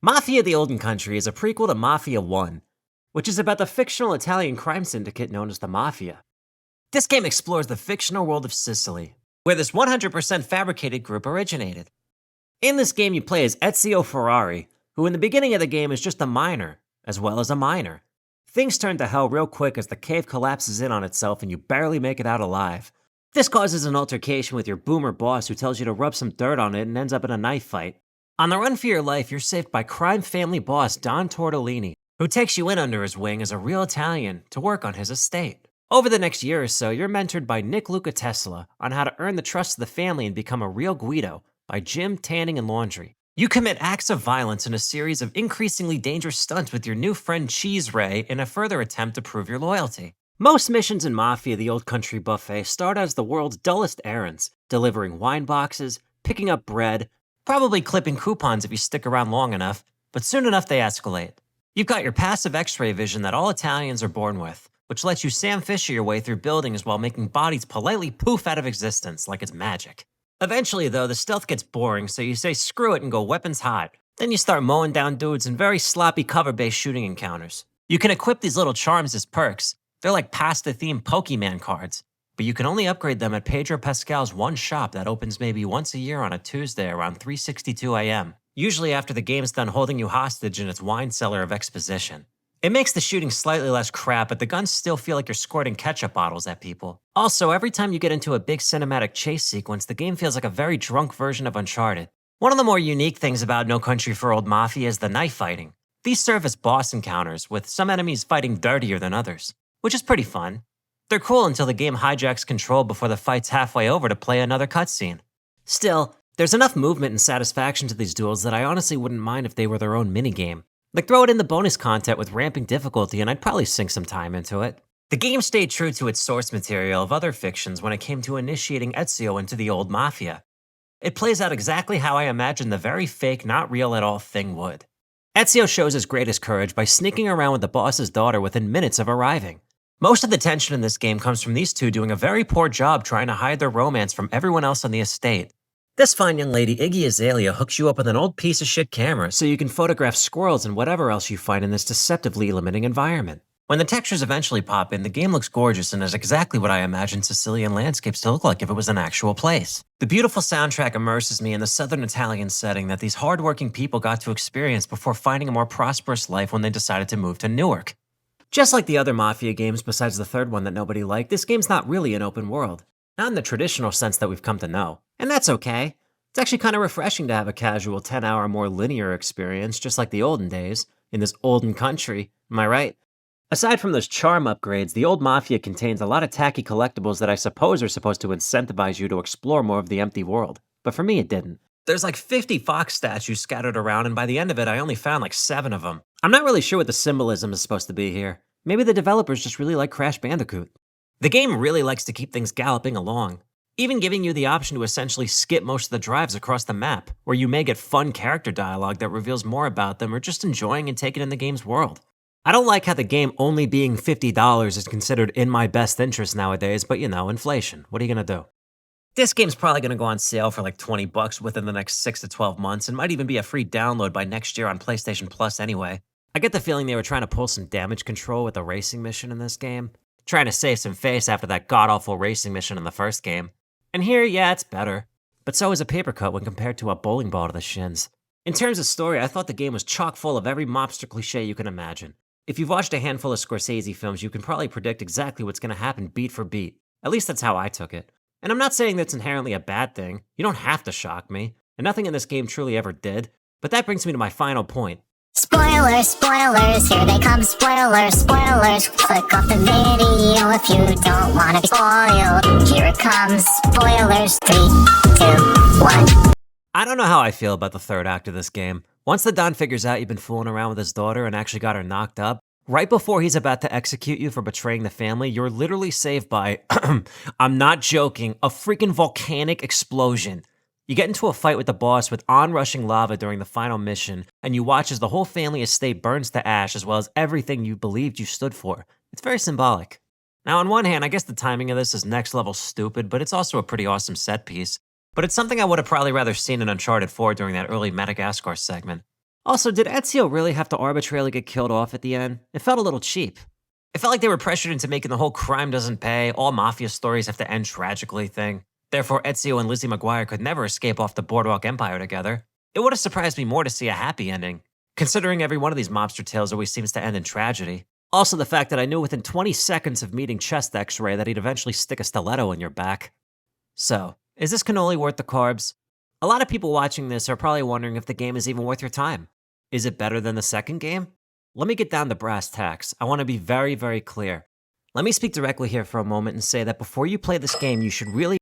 Mafia: The Olden Country is a prequel to Mafia 1, which is about the fictional Italian crime syndicate known as the Mafia. This game explores the fictional world of Sicily, where this 100% fabricated group originated. In this game, you play as Ezio Ferrari, who in the beginning of the game is just a miner, as well as a miner. Things turn to hell real quick as the cave collapses in on itself and you barely make it out alive. This causes an altercation with your boomer boss who tells you to rub some dirt on it and ends up in a knife fight. On the run for your life, you're saved by crime family boss Don Tortellini, who takes you in under his wing as a real Italian to work on his estate. Over the next year or so, you're mentored by Nick Luca Tesla on how to earn the trust of the family and become a real Guido by Gym, Tanning, and Laundry. You commit acts of violence in a series of increasingly dangerous stunts with your new friend Cheese Ray in a further attempt to prove your loyalty. Most missions in Mafia: The Old Country buffet start as the world's dullest errands, delivering wine boxes, picking up bread, probably clipping coupons if you stick around long enough, but soon enough they escalate. You've got your passive X-ray vision that all Italians are born with, which lets you Sam Fisher your way through buildings while making bodies politely poof out of existence like it's magic. Eventually, though, the stealth gets boring, so you say screw it and go weapons hot. Then you start mowing down dudes in very sloppy cover-based shooting encounters. You can equip these little charms as perks. They're like pasta-themed Pokemon cards, but you can only upgrade them at Pedro Pascal's one shop that opens maybe once a year on a Tuesday around 3:62 a.m., usually after the game's done holding you hostage in its wine cellar of exposition. It makes the shooting slightly less crap, but the guns still feel like you're squirting ketchup bottles at people. Also, every time you get into a big cinematic chase sequence, the game feels like a very drunk version of Uncharted. One of the more unique things about No Country for Old Mafia is the knife fighting. These serve as boss encounters, with some enemies fighting dirtier than others, which is pretty fun. They're cool until the game hijacks control before the fight's halfway over to play another cutscene. Still, there's enough movement and satisfaction to these duels that I honestly wouldn't mind if they were their own minigame. Like, throw it in the bonus content with ramping difficulty and I'd probably sink some time into it. The game stayed true to its source material of other fictions when it came to initiating Ezio into the old Mafia. It plays out exactly how I imagined the very fake, not real at all thing would. Ezio shows his greatest courage by sneaking around with the boss's daughter within minutes of arriving. Most of the tension in this game comes from these two doing a very poor job trying to hide their romance from everyone else on the estate. This fine young lady, Iggy Azalea, hooks you up with an old piece of shit camera so you can photograph squirrels and whatever else you find in this deceptively limiting environment. When the textures eventually pop in, the game looks gorgeous and is exactly what I imagined Sicilian landscapes to look like if it was an actual place. The beautiful soundtrack immerses me in the southern Italian setting that these hardworking people got to experience before finding a more prosperous life when they decided to move to Newark. Just like the other Mafia games besides the third one that nobody liked, this game's not really an open world. Not in the traditional sense that we've come to know. And that's okay. It's actually kind of refreshing to have a casual 10-hour more linear experience, just like the olden days, in this olden country, am I right? Aside from those charm upgrades, the old Mafia contains a lot of tacky collectibles that I suppose are supposed to incentivize you to explore more of the empty world. But for me, it didn't. There's like 50 fox statues scattered around, and by the end of it, I only found like 7 of them. I'm not really sure what the symbolism is supposed to be here. Maybe the developers just really like Crash Bandicoot. The game really likes to keep things galloping along, even giving you the option to essentially skip most of the drives across the map, where you may get fun character dialogue that reveals more about them or just enjoying and taking in the game's world. I don't like how the game only being $50 is considered in my best interest nowadays, but you know, inflation. What are you gonna do? This game's probably gonna go on sale for like $20 within the next 6 to 12 months and might even be a free download by next year on PlayStation Plus anyway. I get the feeling they were trying to pull some damage control with a racing mission in this game. Trying to save some face after that god-awful racing mission in the first game. And here, yeah, it's better. But so is a paper cut when compared to a bowling ball to the shins. In terms of story, I thought the game was chock full of every mobster cliche you can imagine. If you've watched a handful of Scorsese films, you can probably predict exactly what's going to happen beat for beat. At least that's how I took it. And I'm not saying that's inherently a bad thing. You don't have to shock me. And nothing in this game truly ever did. But that brings me to my final point. Spoilers, spoilers, here they come, spoilers, spoilers. Click off the video if you don't want to be spoiled. Here it comes, spoilers, 3, 2, 1. I don't know how I feel about the third act of this game. Once the Don figures out you've been fooling around with his daughter and actually got her knocked up, right before he's about to execute you for betraying the family, you're literally saved by, I'm not joking, a freaking volcanic explosion. You get into a fight with the boss with onrushing lava during the final mission, and you watch as the whole family estate burns to ash as well as everything you believed you stood for. It's very symbolic. Now, on one hand, I guess the timing of this is next level stupid, but it's also a pretty awesome set piece. But it's something I would have probably rather seen in Uncharted 4 during that early Madagascar segment. Also, did Ezio really have to arbitrarily get killed off at the end? It felt a little cheap. It felt like they were pressured into making the whole crime doesn't pay, all mafia stories have to end tragically thing. Therefore, Ezio and Lizzie McGuire could never escape off the Boardwalk Empire together. It would have surprised me more to see a happy ending, considering every one of these mobster tales always seems to end in tragedy. Also, the fact that I knew within 20 seconds of meeting Chest X-Ray that he'd eventually stick a stiletto in your back. So, is this cannoli worth the carbs? A lot of people watching this are probably wondering if the game is even worth your time. Is it better than the second game? Let me get down to brass tacks. I want to be very, very clear. Let me speak directly here for a moment and say that before you play this game, you should really